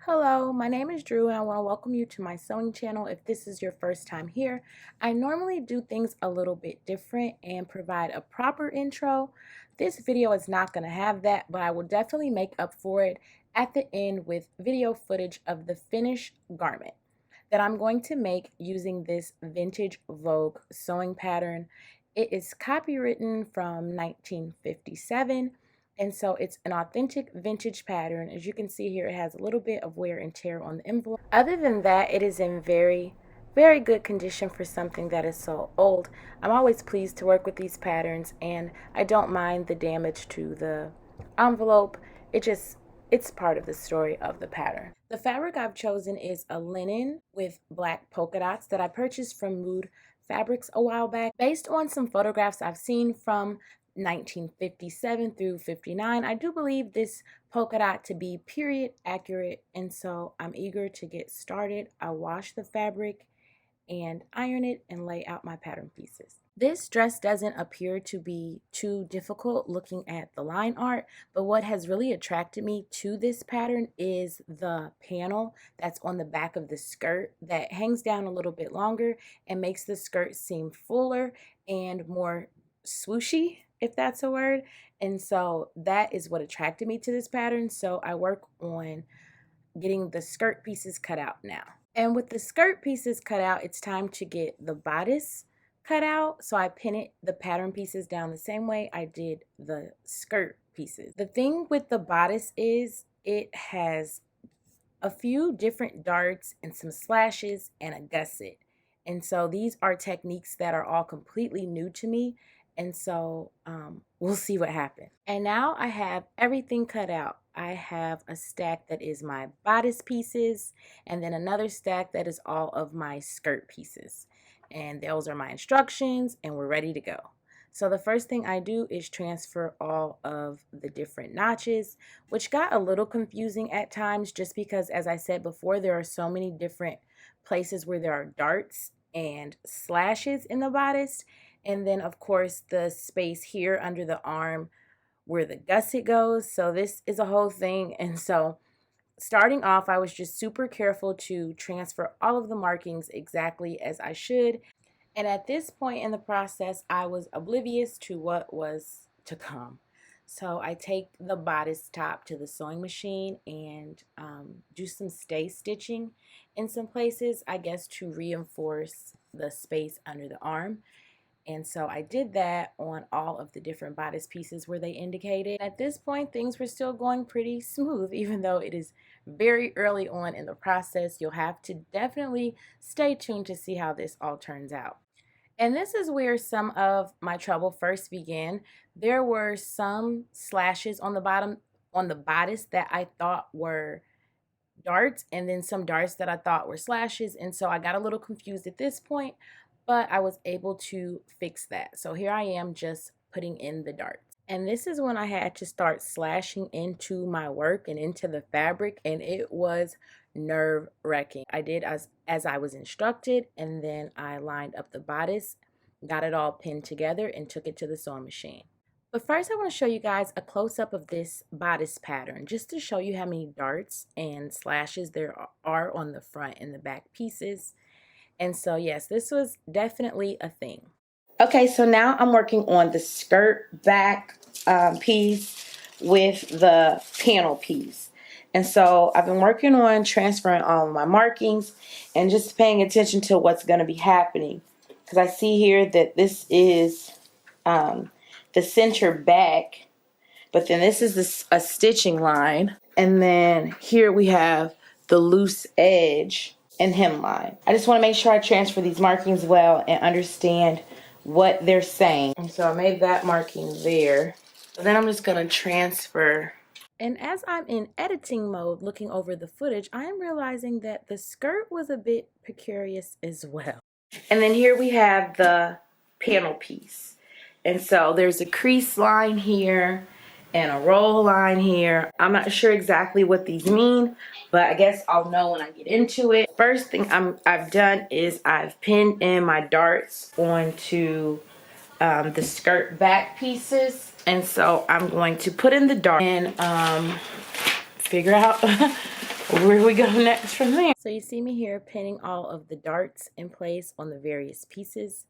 Hello, my name is Drew and I want to welcome you to my sewing channel. If this is your first time here, I normally do things a little bit different and provide a proper intro. This video is not going to have that, but I will definitely make up for it at the end with video footage of the finished garment that I'm going to make using this vintage Vogue sewing pattern. It is copywritten from 1957. And so it's an authentic vintage pattern. As you can see here, it has a little bit of wear and tear on the envelope. Other than that, it is in very, very good condition for something that is so old. I'm always pleased to work with these patterns, and I don't mind the damage to the envelope. It's part of the story of the pattern. The fabric I've chosen is a linen with black polka dots that I purchased from Mood Fabrics a while back. Based on some photographs I've seen from 1957 through 59. I do believe this polka dot to be period accurate, and so I'm eager to get started. I wash the fabric and iron it and lay out my pattern pieces. This dress doesn't appear to be too difficult looking at the line art, but what has really attracted me to this pattern is the panel that's on the back of the skirt that hangs down a little bit longer and makes the skirt seem fuller and more swooshy, if that's a word. And so that is what attracted me to this pattern. So I work on getting the skirt pieces cut out now. And with the skirt pieces cut out, it's time to get the bodice cut out. So I pin the pattern pieces down the same way I did the skirt pieces. The thing with the bodice is it has a few different darts and some slashes and a gusset. And so these are techniques that are all completely new to me. And so we'll see what happens. And now I have everything cut out. I have a stack that is my bodice pieces, and then another stack that is all of my skirt pieces. And those are my instructions, and we're ready to go. So the first thing I do is transfer all of the different notches, which got a little confusing at times just because, as I said before, there are so many different places where there are darts and slashes in the bodice. And then, of course, the space here under the arm where the gusset goes. So this is a whole thing. And so starting off, I was just super careful to transfer all of the markings exactly as I should. And at this point in the process, I was oblivious to what was to come. So I take the bodice top to the sewing machine and do some stay stitching in some places, I guess, to reinforce the space under the arm. And so I did that on all of the different bodice pieces where they indicated. At this point, things were still going pretty smooth, even though it is very early on in the process. You'll have to definitely stay tuned to see how this all turns out. And this is where some of my trouble first began. There were some slashes on the bottom, on the bodice, that I thought were darts, and then some darts that I thought were slashes. And so I got a little confused at this point, but I was able to fix that. So here I am just putting in the darts. And this is when I had to start slashing into my work and into the fabric, and it was nerve-wracking. I did as I was instructed, and then I lined up the bodice, got it all pinned together, and took it to the sewing machine. But first I want to show you guys a close-up of this bodice pattern, just to show you how many darts and slashes there are on the front and the back pieces. And so, yes, this was definitely a thing. Okay, so now I'm working on the skirt back piece with the panel piece. And so I've been working on transferring all of my markings and just paying attention to what's going to be happening. Because I see here that this is the center back, but then this is a stitching line. And then here we have the loose edge and hemline. I just want to make sure I transfer these markings well and understand what they're saying. And so I made that marking there. So then I'm just going to transfer. And as I'm in editing mode looking over the footage, I am realizing that the skirt was a bit precarious as well. And then here we have the panel piece. And so there's a crease line here and a roll line here. I'm not sure exactly what these mean, but I guess I'll know when I get into it. First thing I've done is I've pinned in my darts onto the skirt back pieces. And so I'm going to put in the dart and figure out where we go next from there. So you see me here pinning all of the darts in place on the various pieces.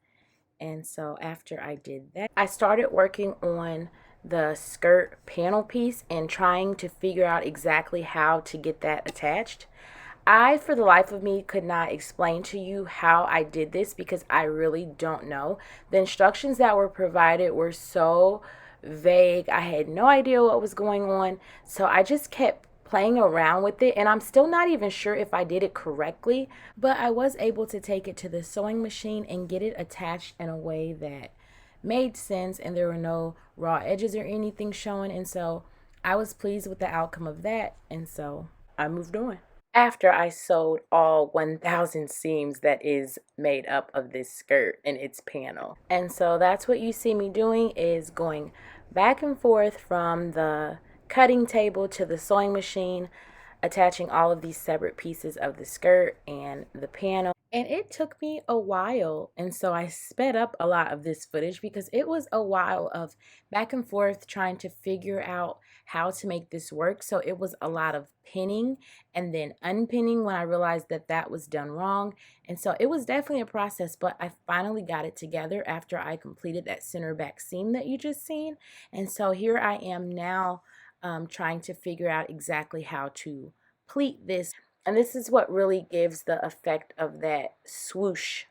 And so after I did that, I started working on the skirt panel piece and trying to figure out exactly how to get that attached. I, for the life of me, could not explain to you how I did this because I really don't know. The instructions that were provided were so vague. I had no idea what was going on. So I just kept playing around with it, and I'm still not even sure if I did it correctly, but I was able to take it to the sewing machine and get it attached in a way that made sense, and there were no raw edges or anything showing. And so I was pleased with the outcome of that, and so I moved on after I sewed all 1,000 seams that is made up of this skirt and its panel. And so that's what you see me doing, is going back and forth from the cutting table to the sewing machine, attaching all of these separate pieces of the skirt and the panel. And it took me a while, and so I sped up a lot of this footage because it was a while of back and forth trying to figure out how to make this work. So it was a lot of pinning and then unpinning when I realized that that was done wrong. And so it was definitely a process, but I finally got it together after I completed that center back seam that you just seen. And so here I am now trying to figure out exactly how to pleat this. And this is what really gives the effect of that swoosh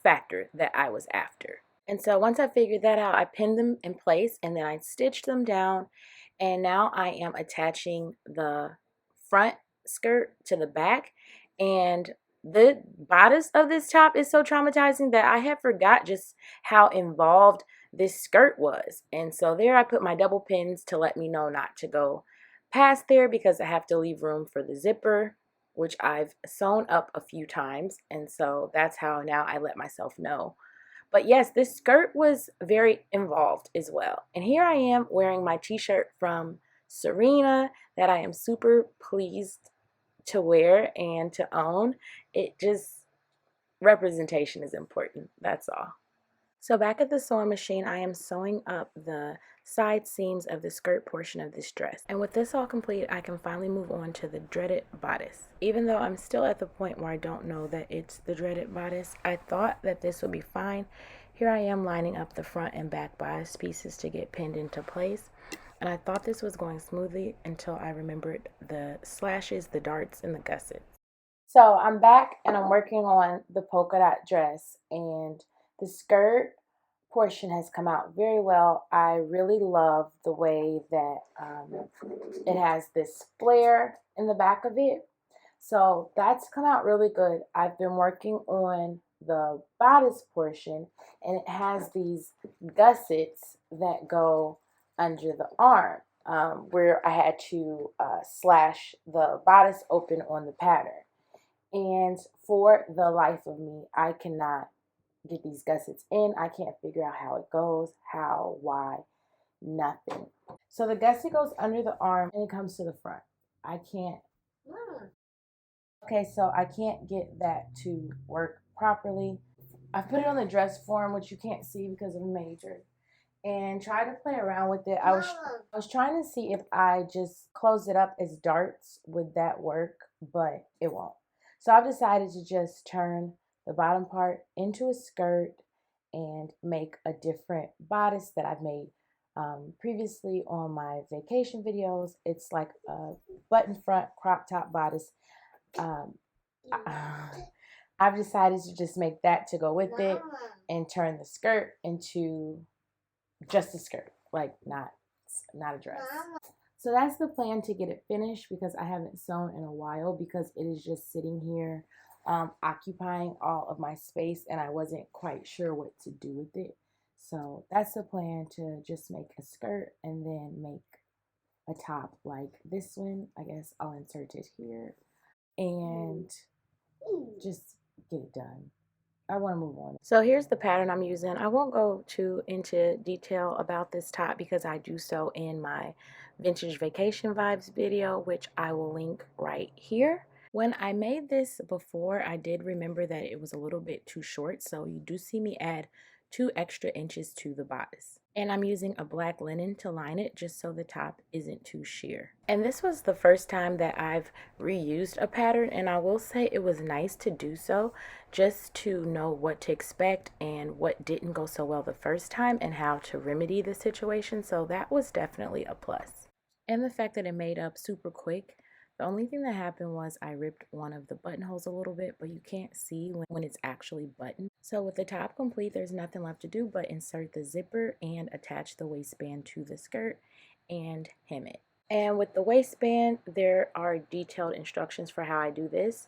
factor that I was after. And so once I figured that out, I pinned them in place and then I stitched them down. And now I am attaching the front skirt to the back. And the bodice of this top is so traumatizing that I had forgot just how involved this skirt was. And so there I put my double pins to let me know not to go past there because I have to leave room for the zipper, which I've sewn up a few times. And so that's how now I let myself know. But yes, this skirt was very involved as well. And here I am wearing my t-shirt from Serena that I am super pleased to wear and to own. It just, representation is important, that's all. So back at the sewing machine, I am sewing up the side seams of the skirt portion of this dress. And with this all complete, I can finally move on to the dreaded bodice. Even though I'm still at the point where I don't know that it's the dreaded bodice, I thought that this would be fine. Here I am lining up the front and back bodice pieces to get pinned into place. And I thought this was going smoothly until I remembered the slashes, the darts, and the gussets. So I'm back and I'm working on the polka dot dress, and the skirt portion has come out very well. I really love the way that it has this flare in the back of it. So that's come out really good. I've been working on the bodice portion, and it has these gussets that go under the arm, where I had to slash the bodice open on the pattern. And for the life of me, I cannot get these gussets in. I can't figure out how it goes, how, why, nothing. So the gusset goes under the arm and it comes to the front. I can't. Okay, so I can't get that to work properly. I put it on the dress form, which you can't see because of major, and try to play around with it. I was trying to see if I just close it up as darts, would that work, but it won't. So I've decided to just turn the bottom part into a skirt and make a different bodice that I've made previously on my vacation videos. It's like a button front crop top bodice. I've decided to just make that to go with it and turn the skirt into just a skirt, like not a dress. So that's the plan to get it finished, because I haven't sewn in a while because it is just sitting here occupying all of my space, and I wasn't quite sure what to do with it. So that's the plan, to just make a skirt and then make a top like this one. I guess I'll insert it here and just get it done. I want to move on. So here's the pattern I'm using. I won't go too into detail about this top because I do so in my vintage vacation vibes video, which I will link right here. When I made this before, I did remember that it was a little bit too short, so you do see me add 2 extra inches to the bodice. And I'm using a black linen to line it just so the top isn't too sheer. And this was the first time that I've reused a pattern, and I will say it was nice to do so just to know what to expect and what didn't go so well the first time and how to remedy the situation. So that was definitely a plus. And the fact that it made up super quick. The only thing that happened was I ripped one of the buttonholes a little bit, but you can't see when it's actually buttoned. So with the top complete, there's nothing left to do but insert the zipper and attach the waistband to the skirt and hem it. And with the waistband, there are detailed instructions for how I do this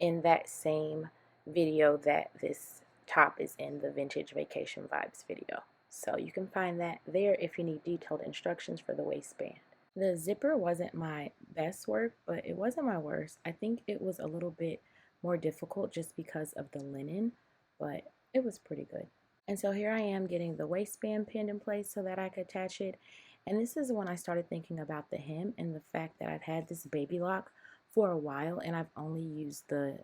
in that same video that this top is in, the Vintage Vacation Vibes video. So you can find that there if you need detailed instructions for the waistband. The zipper wasn't my best work, but it wasn't my worst. I think it was a little bit more difficult just because of the linen, but it was pretty good. And so here I am getting the waistband pinned in place so that I could attach it. And this is when I started thinking about the hem and the fact that I've had this baby lock for a while and I've only used the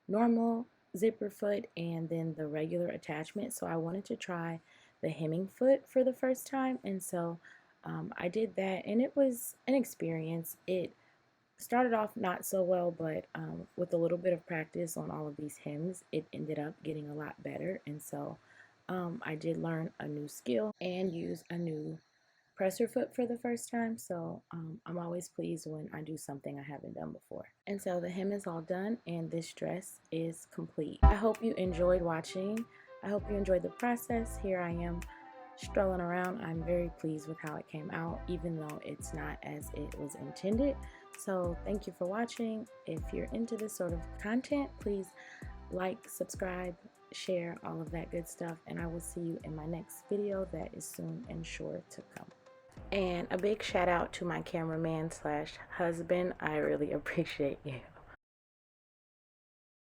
normal zipper foot and then the regular attachment. So I wanted to try the hemming foot for the first time, and so I did that, and it was an experience. It started off not so well, but with a little bit of practice on all of these hems, it ended up getting a lot better. And so I did learn a new skill and use a new presser foot for the first time. So I'm always pleased when I do something I haven't done before. And so the hem is all done, and this dress is complete. I hope you enjoyed watching. I hope you enjoyed the process. Here I am strolling around. I'm very pleased with how it came out, even though it's not as it was intended. So thank you for watching. If you're into this sort of content, please like, subscribe, share, all of that good stuff, and I will see you in my next video that is soon and sure to come. And a big shout out to my cameraman slash husband. I really appreciate you.